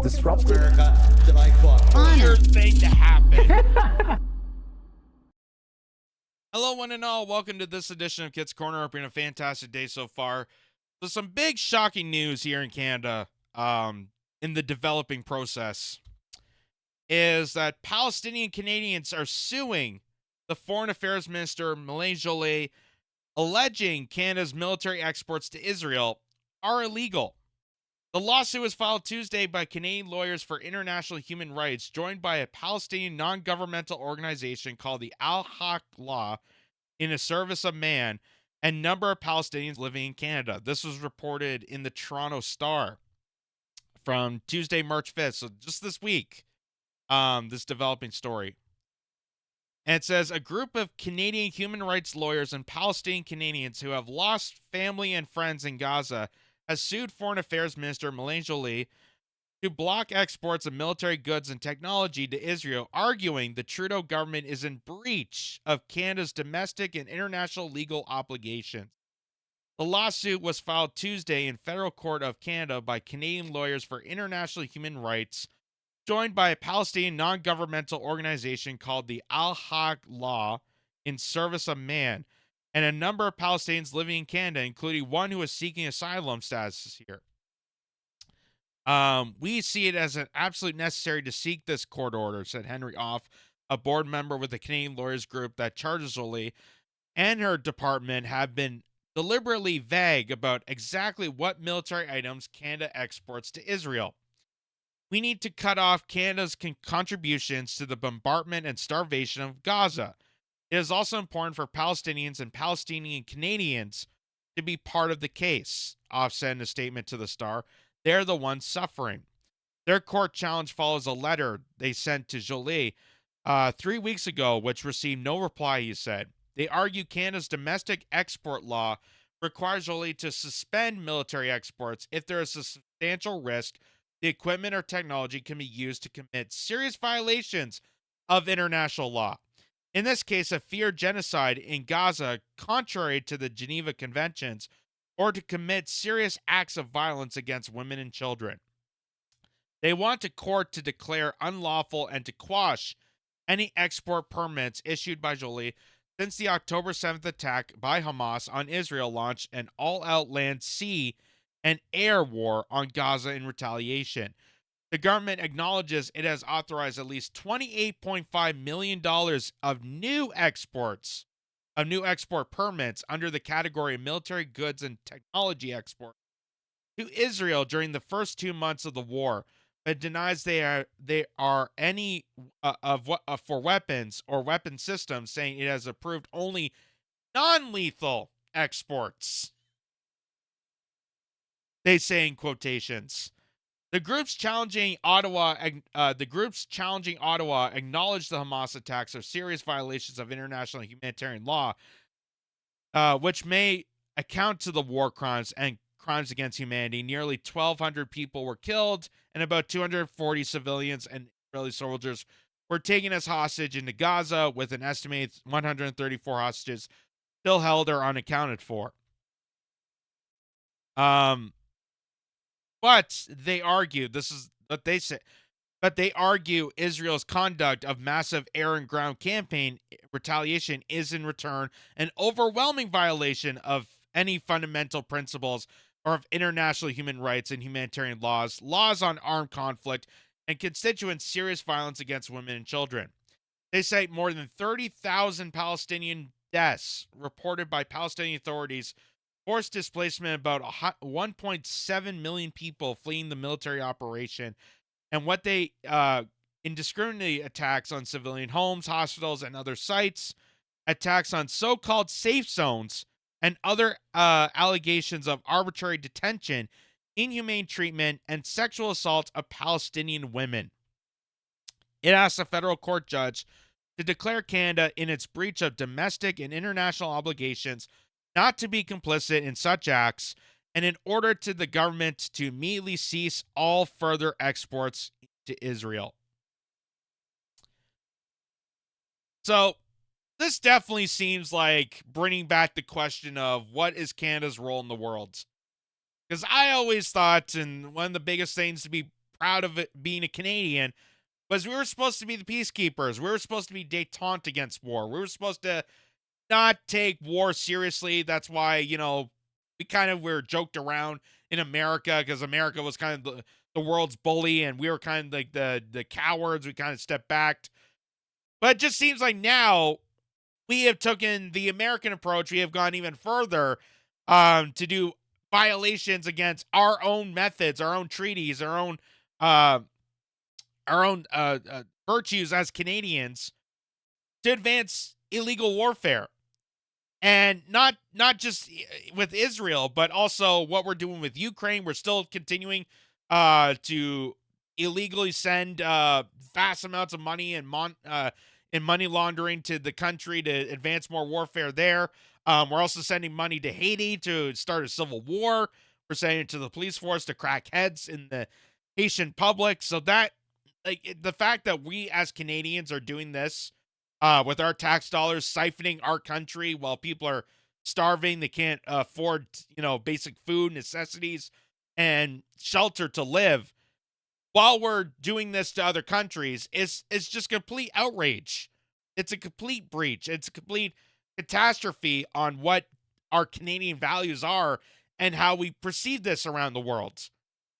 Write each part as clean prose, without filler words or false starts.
disrupted. America that I fought. Weird thing to happen. Hello, one and all. Welcome to this edition of Kitz Corner. Hope you're having a fantastic day so far. So, some big shocking news here in Canada, in the developing process, is that Palestinian-Canadians are suing the Foreign Affairs Minister, Melanie Joly, alleging Canada's military exports to Israel are illegal. The lawsuit was filed Tuesday by Canadian Lawyers for International Human Rights, joined by a Palestinian non-governmental organization called the Al-Haq Law in the Service of Man, and a number of Palestinians living in Canada. This was reported in the Toronto Star from Tuesday, March 5th, so just this week, this developing story. And it says, a group of Canadian human rights lawyers and Palestinian Canadians who have lost family and friends in Gaza has sued Foreign Affairs Minister Melanie Joly to block exports of military goods and technology to Israel, arguing the Trudeau government is in breach of Canada's domestic and international legal obligations. The lawsuit was filed Tuesday in Federal Court of Canada by Canadian Lawyers for International Human Rights, joined by a Palestinian non-governmental organization called the Al-Haq Law in Service of Man, and a number of Palestinians living in Canada, including one who is seeking asylum status here. We see it as an absolute necessary to seek this court order, said Henry Off, a board member with the Canadian Lawyers Group that charges Joly and her department have been deliberately vague about exactly what military items Canada exports to Israel. We need to cut off Canada's contributions to the bombardment and starvation of Gaza. It is also important for Palestinians and Palestinian-Canadians to be part of the case, Off said in a statement to the Star. They're the ones suffering. Their court challenge follows a letter they sent to Joly 3 weeks ago, which received no reply, he said. They argue Canada's domestic export law requires Joly to suspend military exports if there is a substantial risk the equipment or technology can be used to commit serious violations of international law. In this case, a feared genocide in Gaza, contrary to the Geneva Conventions, or to commit serious acts of violence against women and children. They want a court to declare unlawful and to quash any export permits issued by Joly since the October 7th attack by Hamas on Israel launched an all-out land, sea, and air war on Gaza in retaliation. The government acknowledges it has authorized at least $28.5 million of new export permits under the category of military goods and technology export to Israel during the first 2 months of the war, but denies they are any for weapons or weapon systems, saying it has approved only non-lethal exports. They say in quotations. The groups challenging Ottawa acknowledge the Hamas attacks are serious violations of international humanitarian law, which may account to the war crimes and crimes against humanity. Nearly 1,200 people were killed, and about 240 civilians and Israeli soldiers were taken as hostage into Gaza, with an estimated 134 hostages still held or unaccounted for. But they argue, this is what they say, but they argue Israel's conduct of massive air and ground campaign retaliation is in return an overwhelming violation of any fundamental principles or of international human rights and humanitarian laws, laws on armed conflict, and constituent serious violence against women and children. They cite more than 30,000 Palestinian deaths reported by Palestinian authorities, forced displacement of about 1.7 million people fleeing the military operation, and what they indiscriminate attacks on civilian homes, hospitals, and other sites, attacks on so-called safe zones, and other allegations of arbitrary detention, inhumane treatment, and sexual assault of Palestinian women. It asks a federal court judge to declare Canada in its breach of domestic and international obligations not to be complicit in such acts, and in order to the government to immediately cease all further exports to Israel. So, this definitely seems like bringing back the question of what is Canada's role in the world. Because I always thought, and one of the biggest things to be proud of it being a Canadian, was we were supposed to be the peacekeepers. We were supposed to be détente against war. We were supposed to not take war seriously. That's why, we kind of were joked around in America because America was kind of the world's bully and we were kind of like the cowards. We kind of stepped back. But it just seems like now we have taken the American approach. We have gone even further to do violations against our own methods, our own treaties, uh, our own virtues as Canadians to advance illegal warfare. And not just with Israel, but also what we're doing with Ukraine. We're still continuing to illegally send vast amounts of money and money laundering to the country to advance more warfare there. We're also sending money to Haiti to start a civil war. We're sending it to the police force to crack heads in the Haitian public. So that, like, the fact that we as Canadians are doing this with our tax dollars, siphoning our country while people are starving, they can't afford, basic food, necessities, and shelter to live. While we're doing this to other countries, it's just complete outrage. It's a complete breach. It's a complete catastrophe on what our Canadian values are and how we perceive this around the world.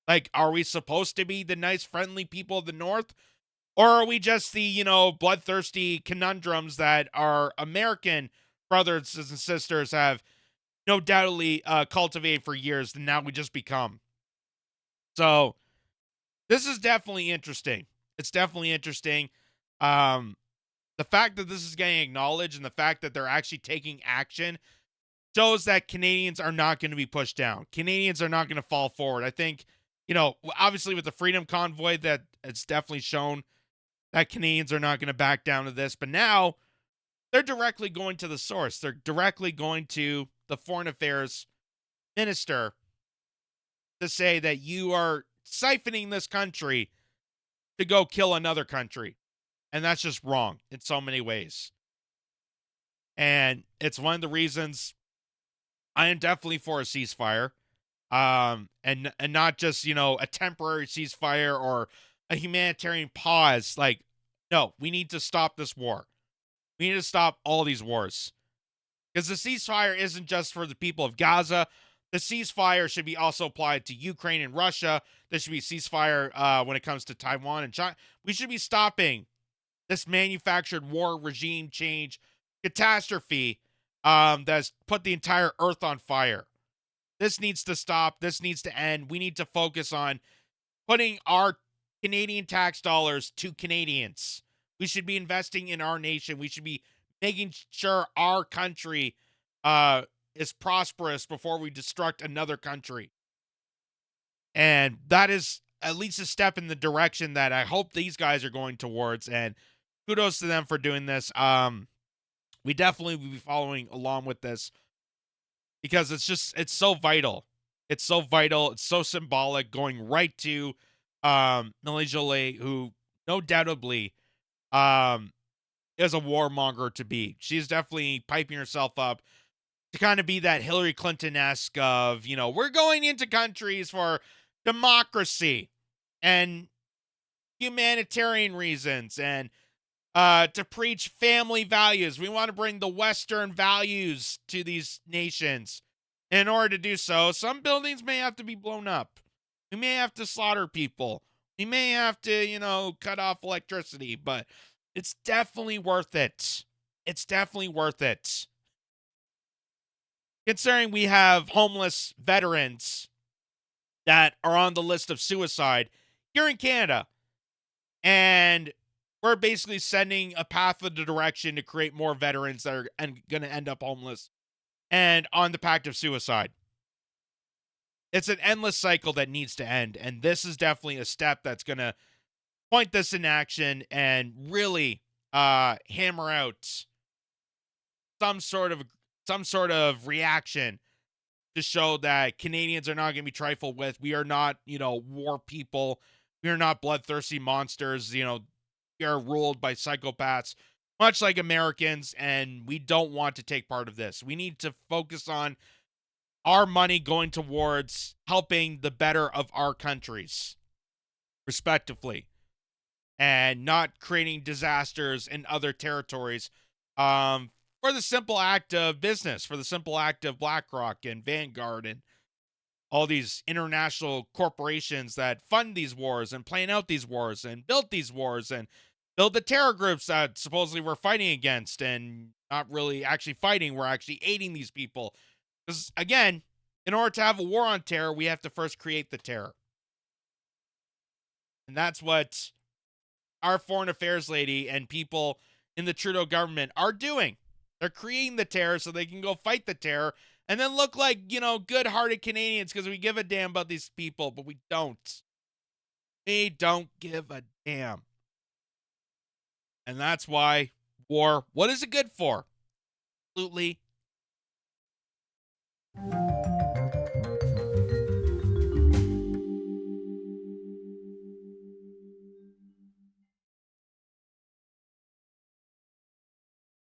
Like, are we supposed to be the nice, friendly people of the North? Or are we just the, bloodthirsty conundrums that our American brothers and sisters have no doubtly cultivated for years, and now we just become? So this is definitely interesting. It's definitely interesting. The fact that this is getting acknowledged and the fact that they're actually taking action shows that Canadians are not going to be pushed down. Canadians are not going to fall forward. I think, obviously with the Freedom Convoy, that it's definitely shown that Canadians are not going to back down to this. But now they're directly going to the source. They're directly going to the foreign affairs minister to say that you are siphoning this country to go kill another country. And that's just wrong in so many ways. And it's one of the reasons I am definitely for a ceasefire. And not just, a temporary ceasefire or a humanitarian pause. Like, no, we need to stop this war. We need to stop all these wars. Because the ceasefire isn't just for the people of Gaza. The ceasefire should be also applied to Ukraine and Russia. There should be a ceasefire when it comes to Taiwan and China. We should be stopping this manufactured war regime change catastrophe that's put the entire earth on fire. This needs to stop. This needs to end. We need to focus on putting our Canadian tax dollars to Canadians. We should be investing in our nation. We should be making sure our country is prosperous before we destruct another country. And that is at least a step in the direction that I hope these guys are going towards. And kudos to them for doing this. We definitely will be following along with this because it's so vital. It's so vital. It's so symbolic, going right to Melanie Joly, who no doubtably is a warmonger to be. She's definitely piping herself up to kind of be that Hillary Clinton-esque of, we're going into countries for democracy and humanitarian reasons and to preach family values. We want to bring the Western values to these nations. In order to do so, some buildings may have to be blown up. We may have to slaughter people. We may have to, cut off electricity, but it's definitely worth it. It's definitely worth it. Considering we have homeless veterans that are on the list of suicide here in Canada, and we're basically sending a path of the direction to create more veterans that are going to end up homeless and on the pact of suicide. It's an endless cycle that needs to end, and this is definitely a step that's going to point this in action and really hammer out some sort of reaction to show that Canadians are not going to be trifled with. We are not, war people. We are not bloodthirsty monsters. We are ruled by psychopaths, much like Americans, and we don't want to take part of this. We need to focus on our money going towards helping the better of our countries. respectively, and not creating disasters in other territories, for the simple act of business, for the simple act of BlackRock and Vanguard and all these international corporations that fund these wars and plan out these wars and build these wars and build the terror groups that supposedly we're fighting against and not really actually fighting. We're actually aiding these people. Because, again, in order to have a war on terror, we have to first create the terror. And that's what our foreign affairs lady and people in the Trudeau government are doing. They're creating the terror so they can go fight the terror and then look like, good-hearted Canadians because we give a damn about these people, but we don't. We don't give a damn. And that's why war, what is it good for? Absolutely